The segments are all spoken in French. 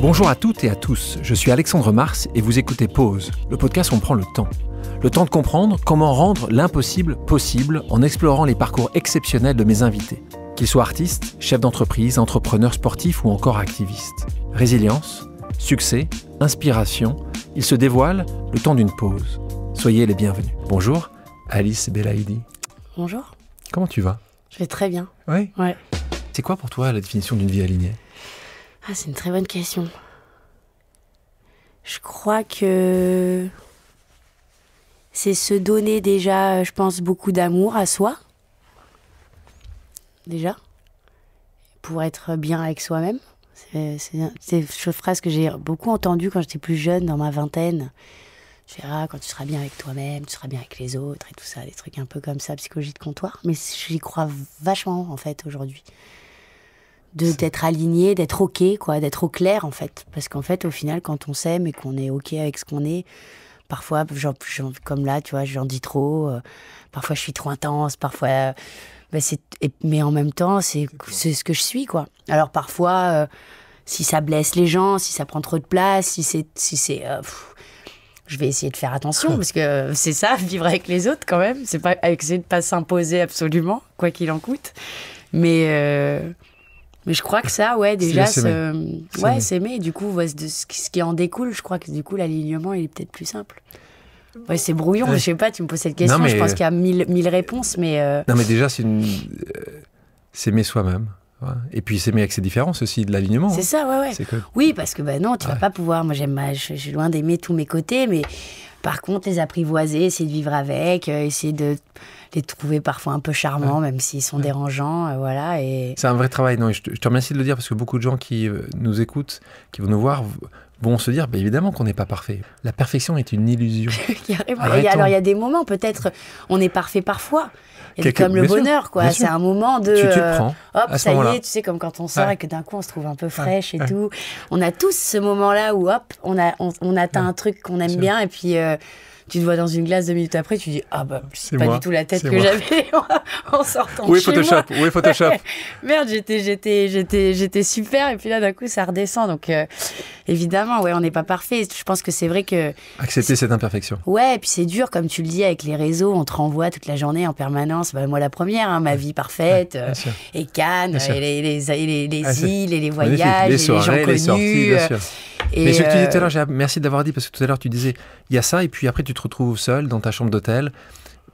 Bonjour à toutes et à tous, je suis Alexandre Mars et vous écoutez Pause, le podcast où on prend le temps. Le temps de comprendre comment rendre l'impossible possible en explorant les parcours exceptionnels de mes invités. Qu'ils soient artistes, chefs d'entreprise, entrepreneurs sportifs ou encore activistes. Résilience, succès, inspiration, ils se dévoilent le temps d'une pause. Soyez les bienvenus. Bonjour, Alice Belaïdi. Bonjour. Comment tu vas ? Je vais très bien. Oui ? Ouais. C'est quoi pour toi la définition d'une vie alignée ? Ah, c'est une très bonne question. Je crois que c'est se donner déjà, je pense, beaucoup d'amour à soi. Déjà. Pour être bien avec soi-même. C'est une phrase que j'ai beaucoup entendue quand j'étais plus jeune, dans ma vingtaine. Je fais, quand tu seras bien avec toi-même, tu seras bien avec les autres et tout ça, des trucs un peu comme ça, psychologie de comptoir. Mais j'y crois vachement, en fait, aujourd'hui. D'être aligné, d'être OK, quoi, d'être au clair, en fait. Parce qu'en fait, au final, quand on s'aime et qu'on est OK avec ce qu'on est, parfois, comme là, tu vois, j'en dis trop, parfois je suis trop intense, parfois... mais en même temps, c'est ce que je suis, quoi. Alors parfois, si ça blesse les gens, si ça prend trop de place, je vais essayer de faire attention, parce que c'est ça, vivre avec les autres, quand même. C'est pas essayer de pas s'imposer absolument, quoi qu'il en coûte. Mais je crois que ça, ouais, déjà, s'aimer. Et du coup, ce qui en découle, je crois que du coup, l'alignement, il est peut-être plus simple. Ouais, c'est brouillon, je sais pas, tu me poses cette question, je pense qu'il y a mille réponses, mais... Non, mais déjà, s'aimer soi-même. Ouais. Et puis s'aimer avec ses différences aussi, de l'alignement. C'est ça, ouais. Oui, parce que non, tu vas pas pouvoir... Moi, je suis loin d'aimer tous mes côtés, mais par contre, les apprivoiser, essayer de vivre avec, essayer de les trouver parfois un peu charmants, même s'ils sont dérangeants, voilà. Et... C'est un vrai travail. Non, je te remercie de le dire, parce que beaucoup de gens qui nous écoutent, qui vont nous voir, vont se dire, évidemment qu'on n'est pas parfait. La perfection est une illusion. Alors, il y a des moments, peut-être, on est parfait parfois. Comme le bonheur, quoi. C'est un moment de... Tu te prends hop, à ce ça moment-là. Y est, tu sais, comme quand on sort et que d'un coup, on se trouve un peu fraîche et tout. On a tous ce moment-là où, hop, on atteint un truc qu'on aime bien et puis... tu te vois dans une glace 2 minutes après, tu dis c'est pas du tout la tête que j'avais en sortant de chez moi. Oui, Photoshop. Merde, j'étais super et puis là d'un coup ça redescend. Donc évidemment, on n'est pas parfait. Je pense que c'est vrai que accepter cette imperfection. Ouais, et puis c'est dur comme tu le dis avec les réseaux, on te renvoie toute la journée en permanence. Moi la première, ma vie parfaite et Cannes et les îles et les voyages, les soirées, et les gens les sorties, connus. Bien sûr. Mais ce que tu disais tout à l'heure, merci d'avoir dit, parce que tout à l'heure tu disais, il y a ça, et puis après tu te retrouves seul dans ta chambre d'hôtel,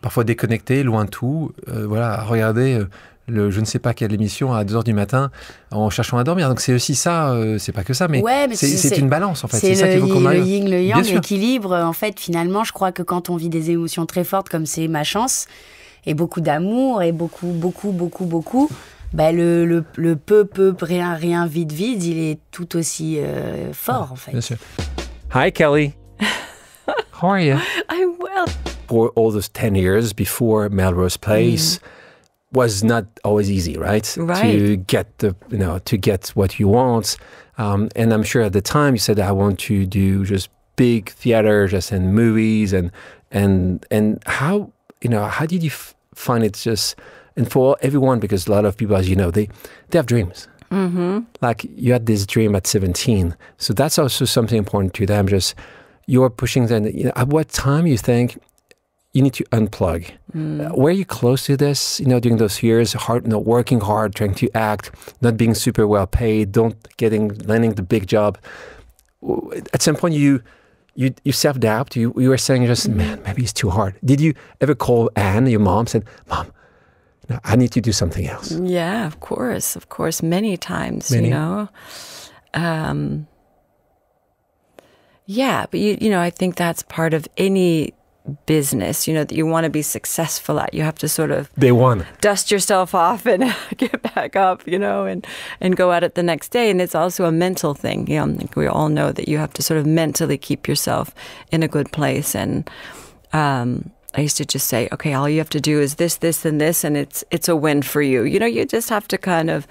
parfois déconnecté, loin de tout, à regarder je ne sais pas quelle émission à 2h du matin en cherchant à dormir. Donc c'est aussi ça, c'est pas que ça, mais c'est une balance en fait. C'est ça qu'il faut qu'on aille. Le yin, le yang, l'équilibre. En fait, finalement, je crois que quand on vit des émotions très fortes, comme c'est ma chance, et beaucoup d'amour, et beaucoup, le peu, rien, vide, il est tout aussi fort, en fait. Bien sûr. Hi, Kelly. How are you? I'm well. For all those 10 years before Melrose Place was not always easy, right? To get what you want. And I'm sure at the time you said, I want to do just big theater, just in movies. And how did you find it just... And for everyone, because a lot of people, as you know, they have dreams. Mm-hmm. Like you had this dream at 17. So that's also something important to them. Just you're pushing them. At what time you think you need to unplug? Were you close to this, during those years, working hard, trying to act, not being super well paid, landing the big job? At some point, you self-doubt. You were saying just, man, maybe it's too hard. Did you ever call Anne, your mom, said, Mom, no, I need to do something else? Yeah, of course, many times, Yeah, but I think that's part of any business, that you want to be successful at. You have to sort of dust yourself off and get back up, and go at it the next day. And it's also a mental thing. I think we all know that you have to sort of mentally keep yourself in a good place. And I used to just say, okay, all you have to do is this, and this, and it's a win for you. You just have to kind of,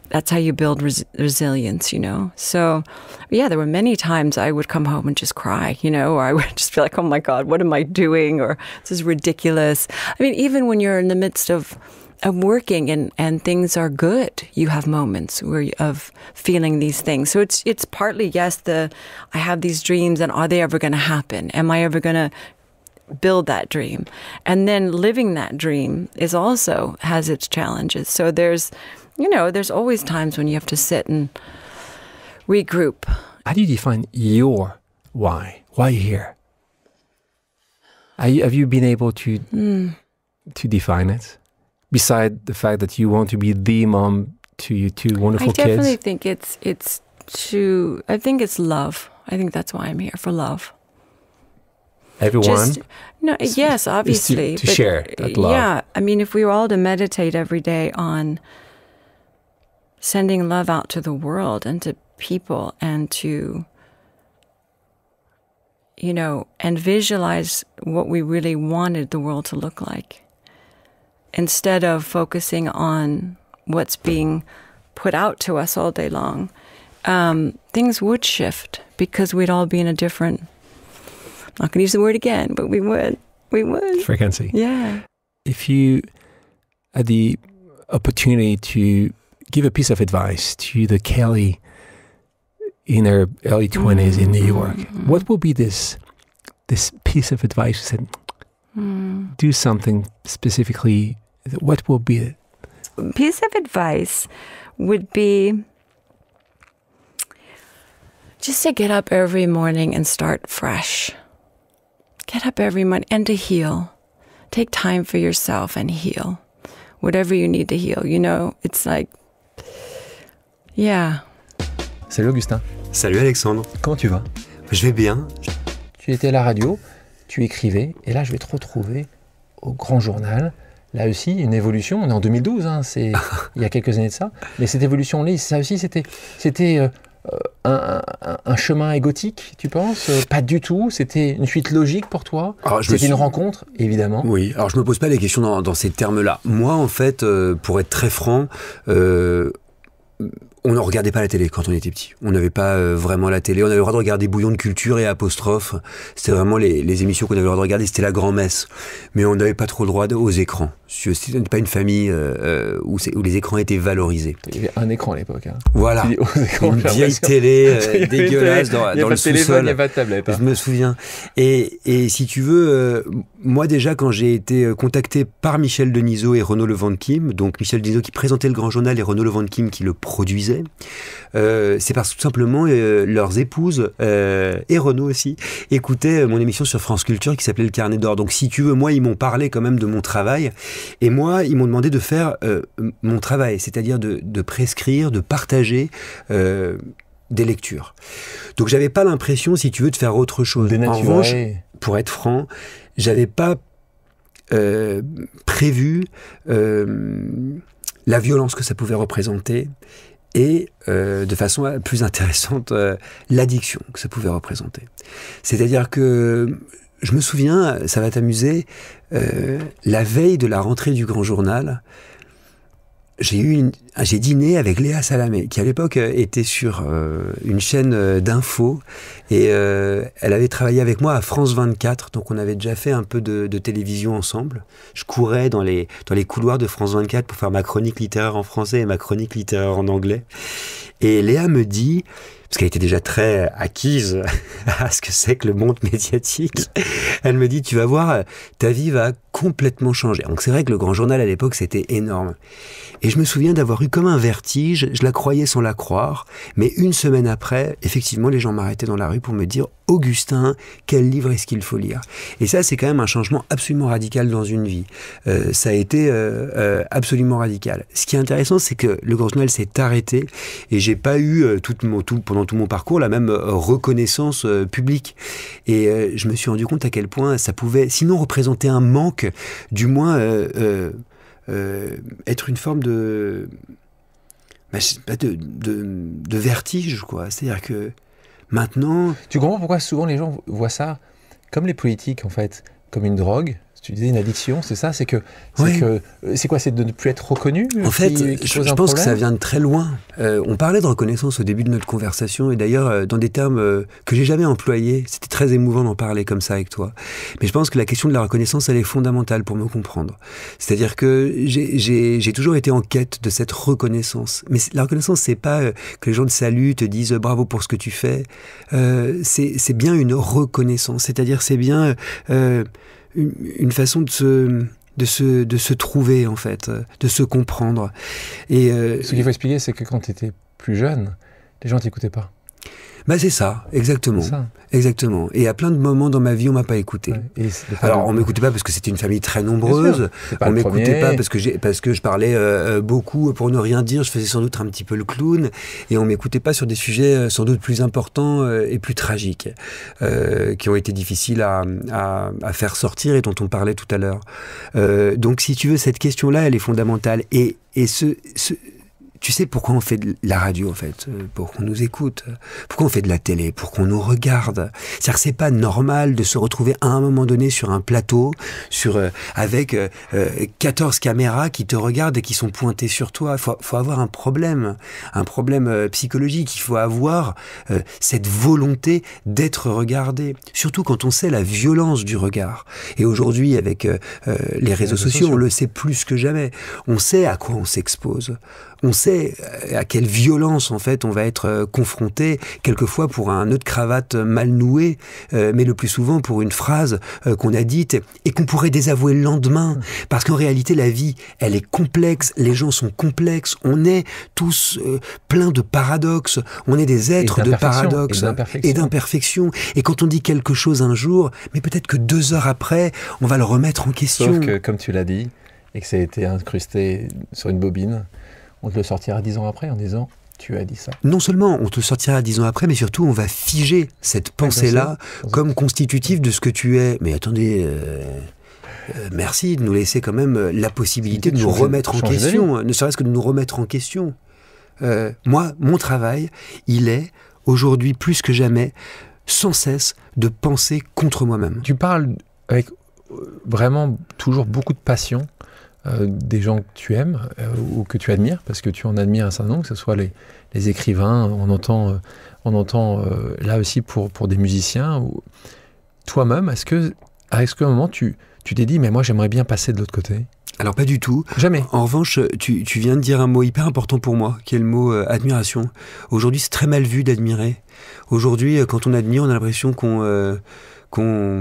that's how you build resilience, So, yeah, there were many times I would come home and just cry, or I would just be like, oh my God, what am I doing? Or this is ridiculous. I mean, even when you're in the midst of working and things are good, you have moments of feeling these things. So it's partly, yes, I have these dreams, and are they ever going to happen? Am I ever going to build that dream? And then living that dream has its challenges. So there's always times when you have to sit and regroup. How do you define your why? Why here? Have you been able to define it? Beside the fact that you want to be the mom to your two wonderful kids? I definitely think I think it's love. I think that's why I'm here, for love. Everyone? Yes, obviously. To share that love. Yeah, I mean, if we were all to meditate every day on sending love out to the world and to people, and to, and visualize what we really wanted the world to look like, instead of focusing on what's being put out to us all day long, things would shift, because we'd all be in a different, I'm not going to use the word again, but we would. Frequency. Yeah. If you had the opportunity to give a piece of advice to the Kelly in her early 20s in New York, what will be this piece of advice? You said, do something specifically. What will be it? Piece of advice would be just to get up every morning and start fresh. Get up every morning and to heal. Take time for yourself and heal. Whatever you need to heal. It's like, yeah. Salut Augustin. Salut Alexandre. Comment tu vas? Je vais bien. Tu étais à la radio, tu écrivais, et là je vais te retrouver au Grand Journal. Là aussi, une évolution. On est en 2012, c'est il y a quelques années de ça. Mais cette évolution-là, ça aussi, c'était un chemin égotique, tu penses? Pas du tout. C'était une suite logique pour toi? C'était une rencontre, évidemment. Oui. Alors, je me pose pas les questions dans ces termes-là. Moi, en fait, pour être très franc, on ne regardait pas la télé quand on était petit. On n'avait pas vraiment la télé. On avait le droit de regarder Bouillon de culture et Apostrophe. C'était vraiment les émissions qu'on avait le droit de regarder. C'était la grand-messe. Mais on n'avait pas trop le droit aux écrans. C'était pas une famille où les écrans étaient valorisés. Il y avait un écran à l'époque. Hein. Voilà. Une vieille télé dégueulasse dans le sous-sol. Il n'y avait pas de tablette. Je me souviens. Et si tu veux, moi déjà, quand j'ai été contacté par Michel Denisot et Renaud Levanquim, donc Michel Denisot qui présentait le Grand Journal et Renaud Levanquim qui le produisait, c'est parce que tout simplement leurs épouses et Renaud aussi écoutaient mon émission sur France Culture qui s'appelait Le Carnet d'Or. Donc si tu veux, moi ils m'ont parlé quand même de mon travail, et moi ils m'ont demandé de faire mon travail, c'est-à-dire de prescrire, de partager des lectures. Donc j'avais pas l'impression, si tu veux, de faire autre chose. En revanche, pour être franc, j'avais pas prévu la violence que ça pouvait représenter, et de façon plus intéressante, l'addiction que ça pouvait représenter. C'est-à-dire que je me souviens, ça va t'amuser, la veille de la rentrée du Grand Journal, j'ai dîné avec Léa Salamé, qui à l'époque était sur une chaîne d'infos, et elle avait travaillé avec moi à France 24, donc on avait déjà fait un peu de télévision ensemble. Je courais dans les couloirs de France 24 pour faire ma chronique littéraire en français et ma chronique littéraire en anglais. Et Léa me dit, parce qu'elle était déjà très acquise à ce que c'est que le monde médiatique, elle me dit, tu vas voir, ta vie va complètement changer. Donc c'est vrai que le Grand Journal à l'époque, c'était énorme. Et je me souviens d'avoir eu comme un vertige, je la croyais sans la croire, mais une semaine après, effectivement, les gens m'arrêtaient dans la rue pour me dire « Augustin, quel livre est-ce qu'il faut lire ?» Et ça, c'est quand même un changement absolument radical dans une vie. Ça a été absolument radical. Ce qui est intéressant, c'est que le Grand Journal s'est arrêté, et j'ai pas eu pendant tout mon parcours la même reconnaissance publique. Et je me suis rendu compte à quel point ça pouvait, sinon représenter un manque, du moins être une forme de vertige, quoi. C'est-à-dire que maintenant... Tu comprends pourquoi souvent les gens voient ça comme les politiques, en fait, comme une drogue, tu disais une addiction, c'est ça? C'est quoi? C'est de ne plus être reconnu? En fait, je pense que ça vient de très loin. On parlait de reconnaissance au début de notre conversation, et d'ailleurs, dans des termes que j'ai jamais employés. C'était très émouvant d'en parler comme ça avec toi. Mais je pense que la question de la reconnaissance, elle est fondamentale pour me comprendre. C'est-à-dire que j'ai toujours été en quête de cette reconnaissance. Mais la reconnaissance, c'est pas que les gens te saluent, te disent bravo pour ce que tu fais. C'est bien une reconnaissance. C'est-à-dire, c'est bien une façon de se trouver, en fait, de se comprendre. Et ce qu'il faut expliquer, c'est que quand tu étais plus jeune, les gens t'écoutaient pas. Bah c'est ça, exactement. C'est ça. Exactement. Et à plein de moments dans ma vie, on m'a pas écouté. Ouais. Alors, on m'écoutait pas parce que c'était une famille très nombreuse. On m'écoutait pas parce que je parlais beaucoup pour ne rien dire. Je faisais sans doute un petit peu le clown. Et on m'écoutait pas sur des sujets sans doute plus importants et plus tragiques, qui ont été difficiles à faire sortir et dont on parlait tout à l'heure. Donc, si tu veux, cette question-là, elle est fondamentale. Et tu sais pourquoi on fait de la radio, en fait? Pour qu'on nous écoute. Pourquoi on fait de la télé? Pour qu'on nous regarde. C'est-à-dire que c'est pas normal de se retrouver à un moment donné sur un plateau, avec 14 caméras qui te regardent et qui sont pointées sur toi. Faut avoir un problème psychologique. Il faut avoir cette volonté d'être regardé. Surtout quand on sait la violence du regard. Et aujourd'hui, avec les réseaux sociaux, on le sait plus que jamais. On sait à quoi on s'expose. On sait à quelle violence, en fait, on va être confronté, quelquefois pour un nœud de cravate mal noué, mais le plus souvent pour une phrase qu'on a dite et qu'on pourrait désavouer le lendemain. Parce qu'en réalité, la vie, elle est complexe, les gens sont complexes, on est tous pleins de paradoxes, on est des êtres de paradoxes et d'imperfections. Et quand on dit quelque chose un jour, mais peut-être que 2 heures après, on va le remettre en question. Sauf que, comme tu l'as dit, et que ça a été incrusté sur une bobine, on te le sortira 10 ans après en disant « tu as dit ça ». Non seulement on te le sortira 10 ans après, mais surtout on va figer cette pensée-là comme constitutive de ce que tu es. Mais attendez, merci de nous laisser quand même la possibilité de nous remettre en question, ne serait-ce que de nous remettre en question. Moi, mon travail, il est aujourd'hui plus que jamais sans cesse de penser contre moi-même. Tu parles avec vraiment toujours beaucoup de passion des gens que tu aimes ou que tu admires, parce que tu en admires un certain nombre, que ce soit les écrivains, on entend là aussi pour des musiciens. Ou toi-même, est-ce qu'à un moment tu t'es dit, mais moi j'aimerais bien passer de l'autre côté? Alors pas du tout. Jamais. En revanche, tu viens de dire un mot hyper important pour moi, qui est le mot admiration. Aujourd'hui, c'est très mal vu d'admirer. Aujourd'hui, quand on admire, on a l'impression qu'on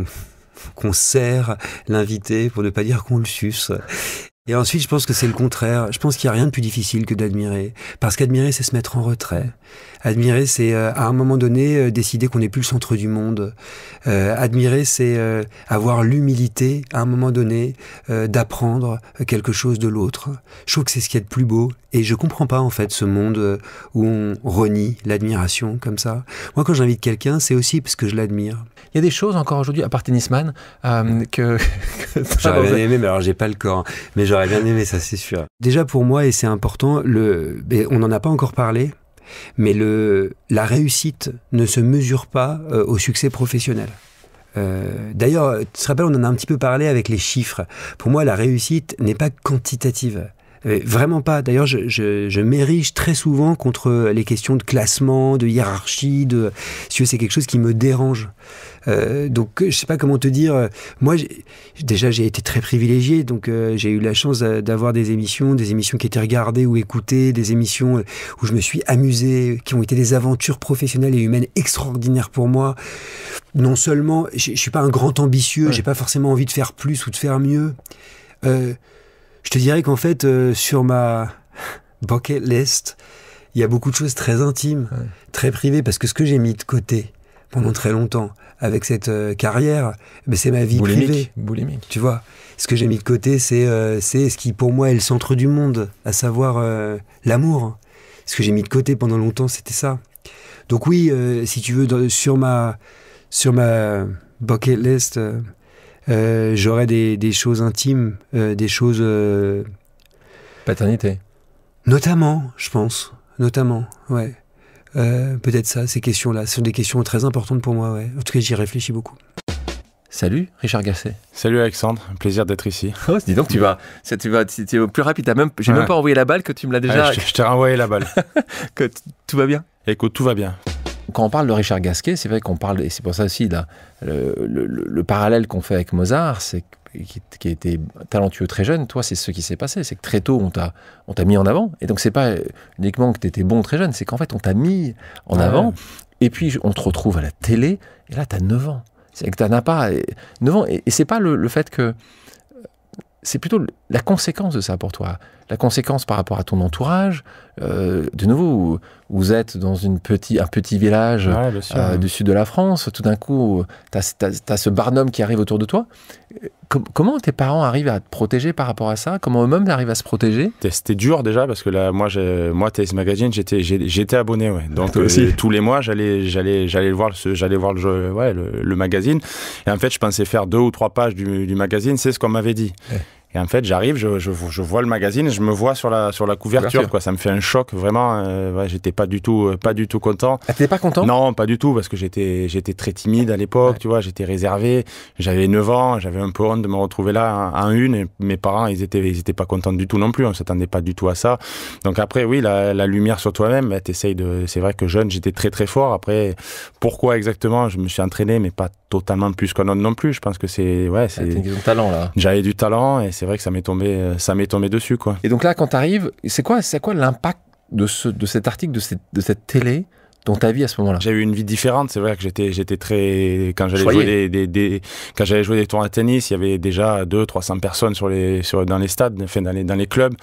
serre l'invité, pour ne pas dire qu'on le suce. Et ensuite, je pense que c'est le contraire. Je pense qu'il n'y a rien de plus difficile que d'admirer. Parce qu'admirer, c'est se mettre en retrait. Admirer, c'est à un moment donné décider qu'on n'est plus le centre du monde. Admirer, c'est avoir l'humilité, à un moment donné, d'apprendre quelque chose de l'autre. Je trouve que c'est ce qu'il y a de plus beau. Et je comprends pas, en fait, ce monde où on renie l'admiration comme ça. Moi, quand j'invite quelqu'un, c'est aussi parce que je l'admire. Il y a des choses encore aujourd'hui, à part Tennisman, que j'aurais bien aimé, mais alors j'ai pas le corps. Mais j'aurais bien aimé, ça c'est sûr. Déjà pour moi, et c'est important, on n'en a pas encore parlé, mais la réussite ne se mesure pas au succès professionnel. D'ailleurs, tu te rappelles, on en a un petit peu parlé avec les chiffres. Pour moi, la réussite n'est pas quantitative. Vraiment pas. D'ailleurs, je m'érige très souvent contre les questions de classement, de hiérarchie, c'est quelque chose qui me dérange. Donc, je sais pas comment te dire. Moi, j'ai été très privilégié, donc j'ai eu la chance d'avoir des émissions qui étaient regardées ou écoutées, des émissions où je me suis amusé, qui ont été des aventures professionnelles et humaines extraordinaires pour moi. Non seulement, je suis pas un grand ambitieux, j'ai pas forcément envie de faire plus ou de faire mieux. Je te dirais qu'en fait, sur ma bucket list, il y a beaucoup de choses très intimes, très privées, parce que ce que j'ai mis de côté pendant très longtemps avec cette carrière, c'est ma vie privée. Boulimique. Tu vois, ce que j'ai mis de côté, c'est ce qui pour moi est le centre du monde, à savoir l'amour. Ce que j'ai mis de côté pendant longtemps, c'était ça. Donc oui, si tu veux, sur ma bucket list... j'aurais des choses intimes, des choses... Paternité. Notamment, je pense. Notamment, ouais. Peut-être ça, ces questions-là. Ce sont des questions très importantes pour moi, ouais. En tout cas, j'y réfléchis beaucoup. Salut Richard Gasquet. Salut Alexandre, un plaisir d'être ici. Oh, dis donc tu vas au plus rapide. J'ai même pas envoyé la balle que tu me l'as déjà. Ouais, je t'ai renvoyé la balle. Tout va bien. Écoute, tout va bien. Quand on parle de Richard Gasquet, c'est vrai qu'on parle, et c'est pour ça aussi là, le parallèle qu'on fait avec Mozart, c'est qui a été talentueux très jeune. Toi, c'est ce qui s'est passé, c'est que très tôt on t'a mis en avant. Et donc c'est pas uniquement que tu étais bon très jeune, c'est qu'en fait on t'a mis en avant. Et puis on te retrouve à la télé. Et là, tu as 9 ans. C'est que tu n'en as pas 9 ans. Et c'est pas le fait que... C'est plutôt la conséquence de ça pour toi. La conséquence par rapport à ton entourage. De nouveau, vous êtes dans un petit village du sud de la France. Tout d'un coup, tu as ce Barnum qui arrive autour de toi. Comment tes parents arrivent à te protéger par rapport à ça? Comment eux-mêmes arrivent à se protéger? C'était dur déjà parce que là, moi, TS Magazine, j'étais abonné. Ouais. Donc tous les mois, j'allais voir le magazine. Et en fait, je pensais faire 2 ou 3 pages du magazine. C'est ce qu'on m'avait dit. Ouais. Et en fait, j'arrive, je vois le magazine et je me vois sur la couverture. Quoi. Ça me fait un choc, vraiment. J'étais pas du tout content. Ah, t'étais pas content? Non, pas du tout, parce que j'étais très timide à l'époque, tu vois, j'étais réservé. J'avais 9 ans, j'avais un peu honte de me retrouver là en une. Et mes parents, ils étaient pas contents du tout non plus. On s'attendait pas du tout à ça. Donc après, oui, la lumière sur toi-même, t'essayes de... C'est vrai que jeune, j'étais très très fort. Après, pourquoi exactement? Je me suis entraîné, mais pas totalement plus qu'un autre non plus. Je pense que c'est... T'as une question de talent, là. J'avais du talent et c'est vrai que ça m'est tombé dessus, quoi. Et donc là, quand t'arrives, c'est quoi l'impact de cet article, de cette télé dans ta vie à ce moment-là? J'ai eu une vie différente. C'est vrai que j'étais très... Quand j'allais jouer des tournois de tennis, il y avait déjà 200-300 personnes dans les stades, enfin, dans les clubs.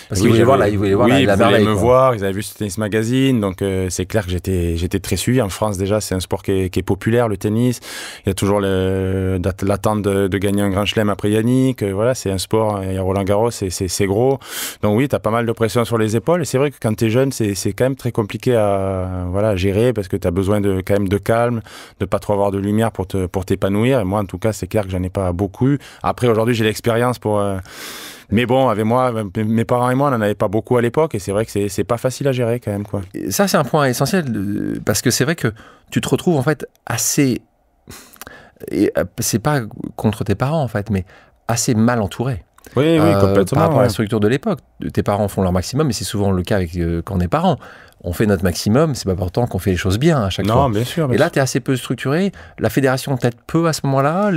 Parce qu'ils voulaient voir la merveille. Ils voulaient me voir, ils avaient vu ce tennis magazine. Donc c'est clair que j'étais très suivi. En France, déjà, c'est un sport qui est populaire, le tennis. Il y a toujours l'attente de gagner un grand chelem après Yannick. Voilà, c'est un sport. Il y a Roland Garros, c'est gros. Donc oui, tu as pas mal de pression sur les épaules. Et c'est vrai que quand tu es jeune, c'est quand même très compliqué à gérer parce que tu as besoin quand même de calme, de pas trop avoir de lumière pour t'épanouir. Et moi, en tout cas, c'est clair que j'en ai pas beaucoup eu. Après, aujourd'hui, j'ai l'expérience pour... Mais bon, avec moi, mes parents et moi, on n'en avait pas beaucoup à l'époque et c'est vrai que c'est pas facile à gérer quand même, quoi. Ça, c'est un point essentiel parce que c'est vrai que tu te retrouves en fait assez... Et c'est pas contre tes parents en fait, mais assez mal entouré. Oui, complètement. Par rapport à la structure de l'époque. Tes parents font leur maximum, mais c'est souvent le cas quand on est parents. On fait notre maximum, c'est pas pourtant qu'on fait les choses bien à chaque fois. Non, bien sûr. Et là, tu es assez peu structuré. La fédération peut-être peu à ce moment-là.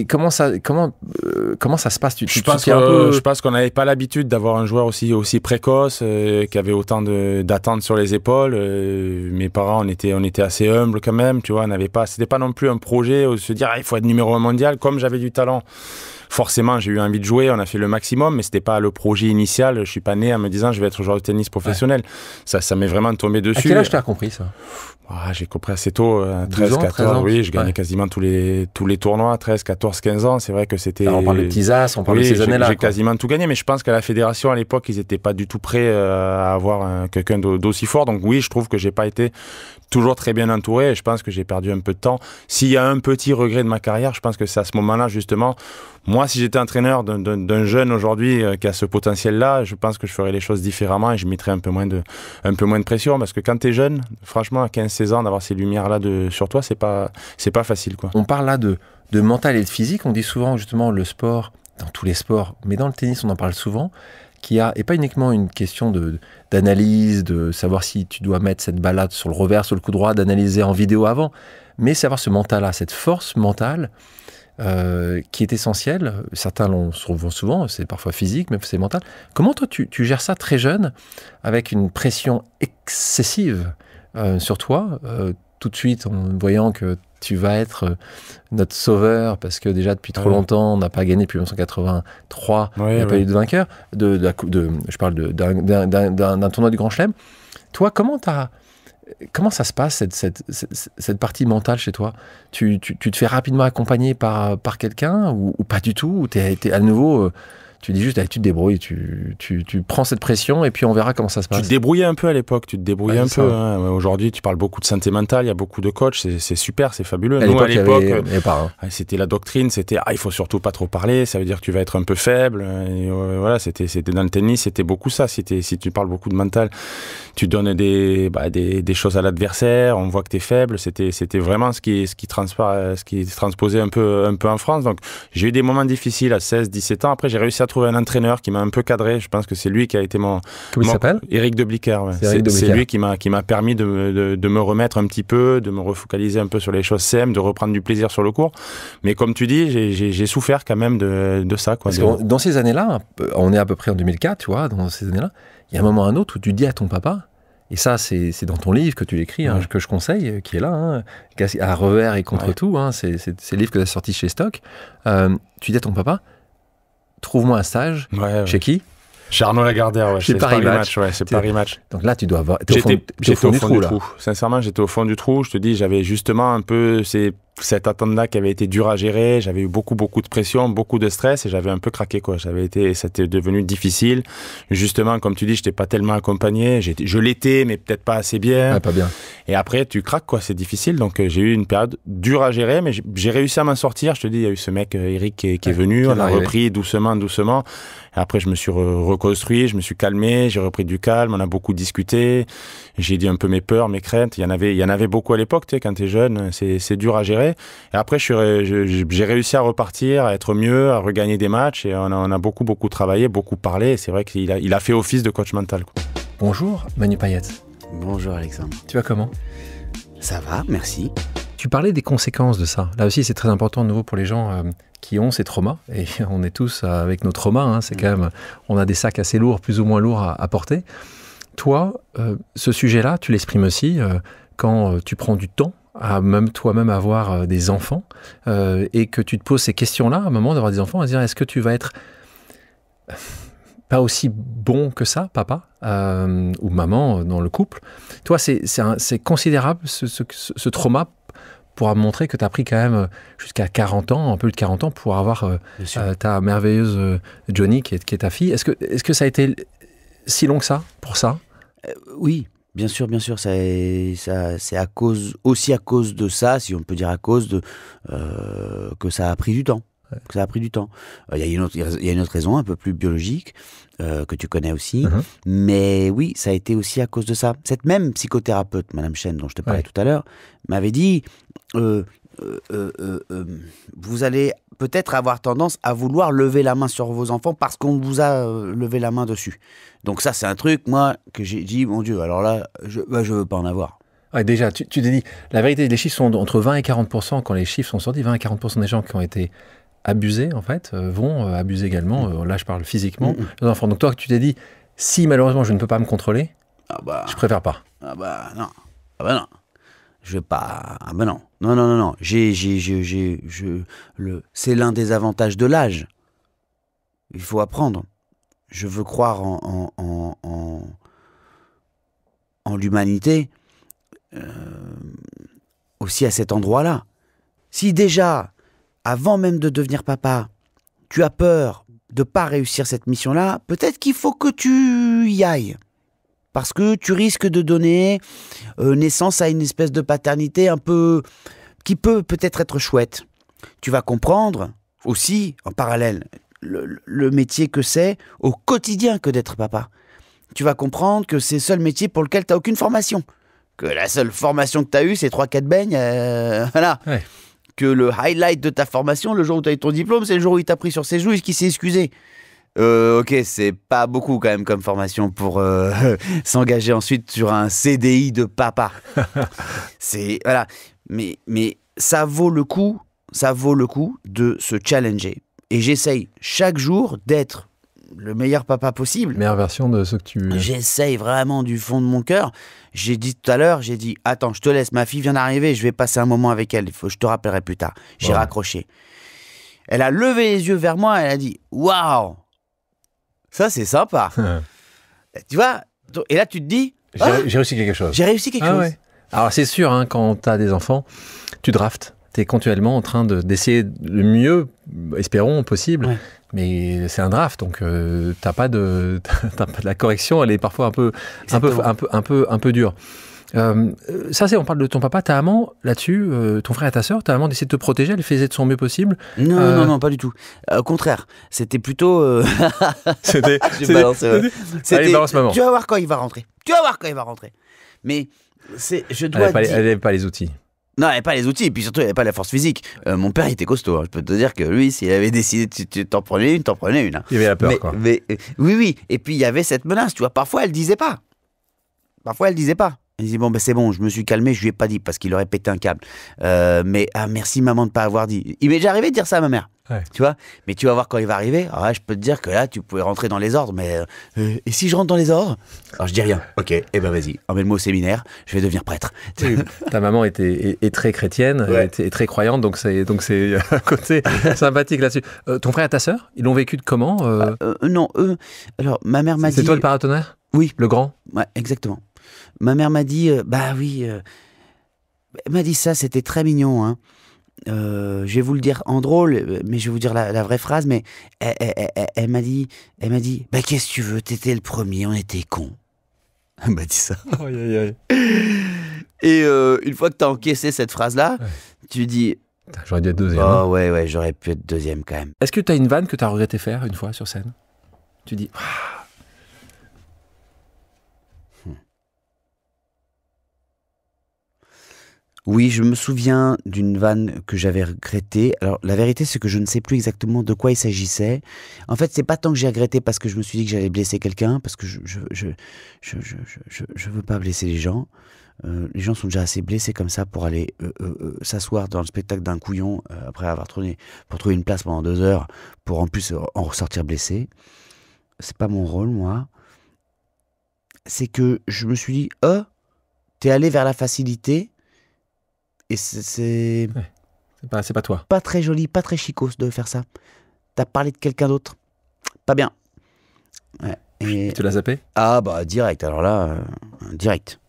Comment ça se passe? Je pense qu'on n'avait pas l'habitude d'avoir un joueur aussi précoce, qui avait autant d'attentes sur les épaules. Mes parents, on était assez humbles quand même. Tu vois, c'était pas non plus un projet de se dire il faut être numéro 1 mondial. Comme j'avais du talent, forcément, j'ai eu envie de jouer, on a fait le maximum, mais c'était pas le projet initial. Je suis pas né en me disant je vais être joueur de tennis professionnel. Ouais. Ça m'est vraiment tombé dessus. À quel âge tu as compris ça? J'ai compris assez tôt, 13, 14, oui, je gagnais quasiment tous les tournois, 13, 14, 15 ans. C'est vrai que c'était... Alors, on parle de petits as, on parle de ces années-là. J'ai quasiment tout gagné, mais je pense qu'à la fédération, à l'époque, ils n'étaient pas du tout prêts à avoir quelqu'un d'aussi fort. Donc oui, je trouve que j'ai pas été toujours très bien entouré et je pense que j'ai perdu un peu de temps. S'il y a un petit regret de ma carrière, je pense que c'est à ce moment-là, justement. Moi, si j'étais entraîneur d'un jeune aujourd'hui qui a ce potentiel-là, je pense que je ferais les choses différemment et je mettrais un peu moins de pression parce que quand tu es jeune, franchement, à 15-16 ans, d'avoir ces lumières-là sur toi, c'est pas facile, quoi. On parle là de mental et de physique. On dit souvent, justement, le sport, dans tous les sports, mais dans le tennis, on en parle souvent, et pas uniquement une question d'analyse, de savoir si tu dois mettre cette balle sur le revers, sur le coup droit, d'analyser en vidéo avant, mais savoir ce mental-là, cette force mentale qui est essentielle. Certains l'ont souvent, c'est parfois physique, mais c'est mental. Comment toi, tu gères ça très jeune, avec une pression excessive sur toi, tout de suite, en voyant que tu vas être notre sauveur, parce que déjà depuis trop longtemps, on n'a pas gagné depuis 1983, il n'y a pas eu de vainqueur. Je parle d'un tournoi du Grand Chelem. Toi, comment ça se passe, cette partie mentale chez toi? Tu te fais rapidement accompagner par quelqu'un ou pas du tout? Ou t'es à nouveau... Tu dis juste, tu te débrouilles, tu prends cette pression et puis on verra comment ça se passe. Tu te débrouillais un peu à l'époque, Hein. Aujourd'hui, tu parles beaucoup de santé mentale, il y a beaucoup de coachs, c'est super, c'est fabuleux. Nous, à l'époque, c'était la doctrine, c'était il faut surtout pas trop parler, ça veut dire que tu vas être un peu faible. Et, voilà, c'était dans le tennis, c'était beaucoup ça. Si tu parles beaucoup de mental, tu donnes des choses à l'adversaire, on voit que tu es faible. C'était vraiment ce qui transposait un peu en France. Donc, j'ai eu des moments difficiles à 16, 17 ans. Après, j'ai réussi à trouver un entraîneur qui m'a un peu cadré. Je pense que c'est lui qui a été Comment il s'appelle ? Éric de Blicker. Ouais. C'est lui qui m'a permis de me remettre un petit peu, de me refocaliser un peu sur les choses saines, de reprendre du plaisir sur le court. Mais comme tu dis, j'ai souffert quand même de ça. Quoi. Parce que dans ces années-là, on est à peu près en 2004, tu vois, dans ces années-là, il y a un moment ou un autre où tu dis à ton papa, et ça c'est dans ton livre que tu l'écris, hein, que je conseille, qui est là, hein, à revers et contre tout, hein, c'est le livre que tu as sorti chez Stock, tu dis à ton papa, trouve-moi un stage, chez qui ? Chez Arnaud Lagardère, chez Paris Match. C'est Paris Match. Donc là, tu dois avoir... J'étais au fond du trou. Sincèrement, j'étais au fond du trou. Je te dis, j'avais justement un peu cette attente-là qui avait été dure à gérer. J'avais eu beaucoup de pression, beaucoup de stress et j'avais un peu craqué, quoi. C'était devenu difficile. Justement, comme tu dis, je n'étais pas tellement accompagné. Je l'étais, mais peut-être pas assez bien. Ouais, pas bien. Et après, tu craques, quoi. C'est difficile. Donc, j'ai eu une période dure à gérer, mais j'ai réussi à m'en sortir. Je te dis, il y a eu ce mec, Eric, qui est venu. On a repris doucement. Et après, je me suis reconstruit, je me suis calmé, j'ai repris du calme, on a beaucoup discuté. J'ai dit un peu mes peurs, mes craintes. Il y en avait beaucoup à l'époque, tu sais, quand t'es jeune, c'est dur à gérer. Et après, j'ai réussi à repartir, à être mieux, à regagner des matchs. Et on a beaucoup travaillé, beaucoup parlé. Et c'est vrai qu'il a fait office de coach mental, quoi. Bonjour, Manu Payet. Bonjour, Alexandre. Tu vas comment ? Ça va, merci. Tu parlais des conséquences de ça. Là aussi, c'est très important de nouveau pour les gens qui ont ces traumas. Et on est tous avec nos traumas. Hein, c'est quand même, on a des sacs assez lourds, plus ou moins lourds à porter. Toi, ce sujet-là, tu l'exprimes aussi quand tu prends du temps à même toi-même avoir des enfants et que tu te poses ces questions-là à un moment d'avoir des enfants, à dire est-ce que tu vas être pas aussi bon que ça, papa ou maman dans le couple. Toi, c'est considérable ce trauma pour montrer que tu as pris quand même jusqu'à 40 ans, un peu plus de 40 ans, pour avoir ta merveilleuse Johnny qui est ta fille. Est-ce que ça a été si long que ça, pour ça ? Oui, bien sûr. C'est à cause de ça, si on peut dire à cause de que ça a pris du temps. Il y a une autre raison un peu plus biologique que tu connais aussi, mais oui, ça a été aussi à cause de ça. Cette même psychothérapeute, Madame Chen, dont je te parlais tout à l'heure, m'avait dit vous allez peut-être avoir tendance à vouloir lever la main sur vos enfants parce qu'on vous a levé la main dessus. Donc ça, c'est un truc, moi, que j'ai dit, mon Dieu, alors là, je veux pas en avoir. Ouais, déjà, tu t'es dit, la vérité, les chiffres sont entre 20 et 40%, quand les chiffres sont sortis, 20 et 40% des gens qui ont été abusés, en fait, vont abuser également, là je parle physiquement, les enfants. Donc toi, tu t'es dit, si malheureusement je ne peux pas me contrôler, je préfère pas. Non. Je vais pas. Non. C'est l'un des avantages de l'âge. Il faut apprendre. Je veux croire en l'humanité aussi à cet endroit-là. Si déjà, avant même de devenir papa, tu as peur de pas réussir cette mission-là, peut-être qu'il faut que tu y ailles. Parce que tu risques de donner naissance à une espèce de paternité un peu... qui peut-être être chouette. Tu vas comprendre aussi, en parallèle, le métier que c'est au quotidien que d'être papa. Tu vas comprendre que c'est le seul métier pour lequel tu n'as aucune formation. Que la seule formation que tu as eue, c'est 3-4 beignes. Voilà. Ouais. Que le highlight de ta formation, le jour où tu as eu ton diplôme, c'est le jour où il t'a pris sur ses joues et qu'il s'est excusé. Ok, c'est pas beaucoup quand même comme formation pour s'engager ensuite sur un CDI de papa. Voilà. Mais ça vaut le coup de se challenger. Et j'essaye chaque jour d'être le meilleur papa possible. Meilleure version de ce que tu... J'essaye vraiment du fond de mon cœur. J'ai dit tout à l'heure, attends, je te laisse, ma fille vient d'arriver, je vais passer un moment avec elle, je te rappellerai plus tard. J'ai raccroché. Elle a levé les yeux vers moi, elle a dit, waouh, ça c'est sympa. Tu vois, et là tu te dis, j'ai réussi quelque chose. J'ai réussi quelque chose. Ouais. Alors c'est sûr, hein, quand tu as des enfants, tu draftes. Tu es continuellement en train d'essayer le mieux, espérons, possible, Mais c'est un draft, donc t'as pas de la correction, elle est parfois un peu dure. Ça, on parle de ton papa, ta maman, là-dessus, ton frère et ta sœur, ta maman décide de te protéger, elle faisait de son mieux possible. Non, pas du tout. Au contraire, c'était plutôt... C'était... Allez, balance maman. Tu vas voir quand il va rentrer. Mais je dois dire... Elle n'avait pas les outils. Non, elle n'avait pas les outils, et puis surtout, elle n'avait pas la force physique. Mon père, il était costaud. Hein. Je peux te dire que lui, s'il avait décidé, tu t'en prenais une. Hein. Il y avait la peur, quoi. Oui. Et puis, il y avait cette menace, tu vois. Parfois, elle disait pas. Elle disait, bon, ben c'est bon, je me suis calmé, je lui ai pas dit, parce qu'il aurait pété un câble. Mais merci, maman, de ne pas avoir dit. Il m'est déjà arrivé de dire ça à ma mère. Ouais. Tu vois, mais tu vas voir quand il va arriver. Alors là, je peux te dire que là, tu pouvais rentrer dans les ordres, mais et si je rentre dans les ordres? Alors je dis rien. Ok, ben vas-y, emmène-moi au séminaire, je vais devenir prêtre. Ta maman est très chrétienne, est très croyante, donc c'est un côté sympathique là-dessus. Ton frère et ta sœur, ils l'ont vécu de comment? Non, alors ma mère m'a dit. C'est toi le paratonnerre? Oui. Le grand? Ouais, exactement. Ma mère m'a dit, elle m'a dit ça, c'était très mignon, hein. Je vais vous le dire en drôle, mais je vais vous dire la vraie phrase, mais elle m'a dit, bah qu'est-ce que tu veux, t'étais le premier, on était cons. Elle m'a dit ça. Et une fois que t'as encaissé cette phrase-là, tu dis... J'aurais dû être deuxième. Oh ouais, j'aurais pu être deuxième quand même. Est-ce que t'as une vanne que t'as regretté faire une fois sur scène? Tu dis... Oui, je me souviens d'une vanne que j'avais regrettée. Alors, la vérité, c'est que je ne sais plus exactement de quoi il s'agissait. En fait, c'est pas tant que j'ai regretté parce que je me suis dit que j'allais blesser quelqu'un, parce que je veux pas blesser les gens. Les gens sont déjà assez blessés comme ça pour aller s'asseoir dans le spectacle d'un couillon après avoir trouvé une place pendant 2 heures pour en plus en ressortir blessé. C'est pas mon rôle, moi. C'est que je me suis dit, t'es allé vers la facilité. Et c'est pas toi. Pas très joli, pas très chicos de faire ça. T'as parlé de quelqu'un d'autre. Pas bien. Ouais. Et... Tu l'as zappé? Ah bah direct, alors là, direct.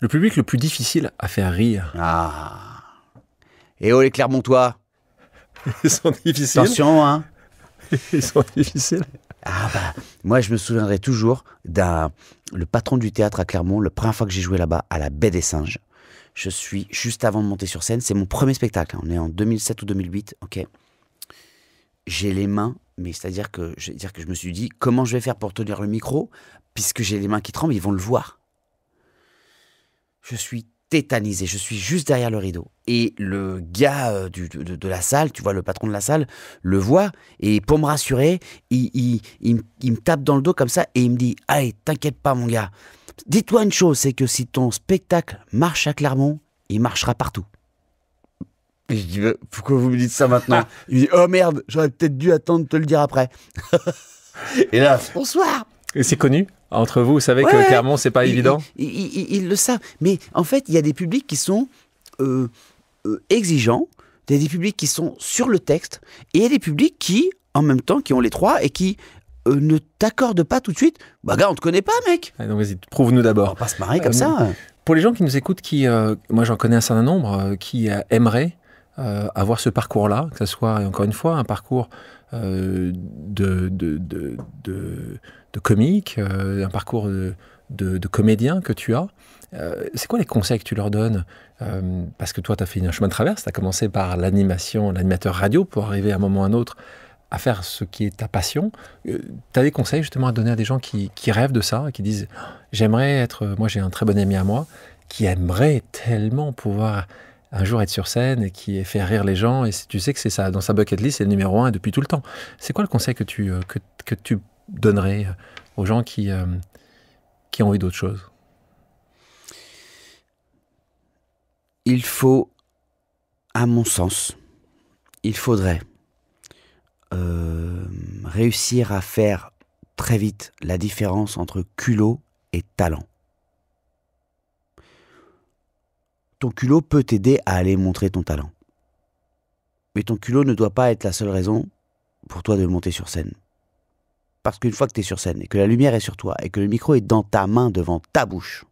Le public le plus difficile à faire rire. Ah. Et oh les Clermontois. Ils sont difficiles. Attention, hein. Ils sont difficiles. Ah bah, moi je me souviendrai toujours le patron du théâtre à Clermont, la première fois que j'ai joué là-bas, à la Baie des Singes. Je suis juste avant de monter sur scène. C'est mon premier spectacle. On est en 2007 ou 2008. Ok. J'ai les mains, mais c'est-à-dire que je me suis dit, comment je vais faire pour tenir le micro, puisque j'ai les mains qui tremblent, ils vont le voir. Je suis tétanisé. Je suis juste derrière le rideau. Et le gars de la salle, tu vois, le patron de la salle, le voit. Et pour me rassurer, il me tape dans le dos comme ça et il me dit, allez, t'inquiète pas, mon gars. Dis-toi une chose, c'est que si ton spectacle marche à Clermont, il marchera partout. Et je dis, pourquoi vous me dites ça maintenant? Il me dit, oh merde, j'aurais peut-être dû attendre de te le dire après. Et là, bonsoir. Et c'est connu entre vous savez que Clermont, c'est pas évident? Ils le savent. Mais en fait, il y a des publics qui sont exigeants, il y a des publics qui sont sur le texte, et il y a des publics qui, en même temps, qui ont les trois et qui... ne t'accorde pas tout de suite. Bah gars, on te connaît pas, mec. Ah, donc vas-y, prouve-nous d'abord. On va pas se marrer comme ça. Pour les gens qui nous écoutent, moi j'en connais un certain nombre, qui aimeraient avoir ce parcours-là, que ce soit, encore une fois, un parcours de comique, un parcours de comédien que tu as. C'est quoi les conseils que tu leur donnes? Parce que toi, tu as fait un chemin de traverse, tu as commencé par l'animateur radio pour arriver à un moment ou à un autre à faire ce qui est ta passion. Tu as des conseils justement à donner à des gens qui rêvent de ça, qui disent « J'aimerais être... » Moi, j'ai un très bon ami à moi qui aimerait tellement pouvoir un jour être sur scène et qui fait rire les gens. Et tu sais que c'est ça, dans sa bucket list, c'est le numéro 1 depuis tout le temps. C'est quoi le conseil que tu donnerais aux gens qui ont envie d'autre chose? Il faut, à mon sens, il faudrait réussir à faire très vite la différence entre culot et talent. Ton culot peut t'aider à aller montrer ton talent. Mais ton culot ne doit pas être la seule raison pour toi de monter sur scène. Parce qu'une fois que tu es sur scène et que la lumière est sur toi et que le micro est dans ta main devant ta bouche,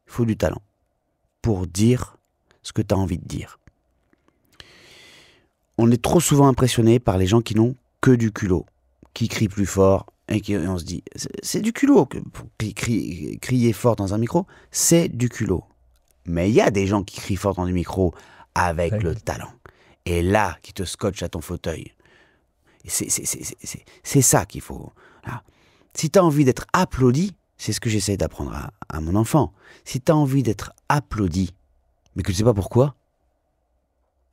il faut du talent pour dire ce que tu as envie de dire. On est trop souvent impressionné par les gens qui n'ont que du culot, qui crie plus fort, et on se dit, c'est du culot. Crier fort dans un micro, c'est du culot. Mais il y a des gens qui crient fort dans du micro avec le talent. Et là, qui te scotche à ton fauteuil. C'est ça qu'il faut. Là. Si tu as envie d'être applaudi, c'est ce que j'essaie d'apprendre à mon enfant. Si tu as envie d'être applaudi, mais que tu ne sais pas pourquoi,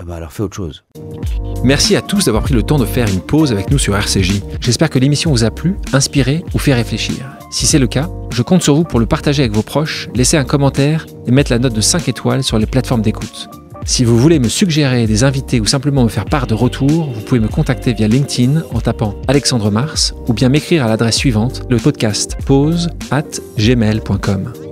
alors fais autre chose. Merci à tous d'avoir pris le temps de faire une pause avec nous sur RCJ. J'espère que l'émission vous a plu, inspiré ou fait réfléchir. Si c'est le cas, je compte sur vous pour le partager avec vos proches, laisser un commentaire et mettre la note de 5 étoiles sur les plateformes d'écoute. Si vous voulez me suggérer des invités ou simplement me faire part de retours, vous pouvez me contacter via LinkedIn en tapant Alexandre Mars ou bien m'écrire à l'adresse suivante, le podcast pause@gmail.com.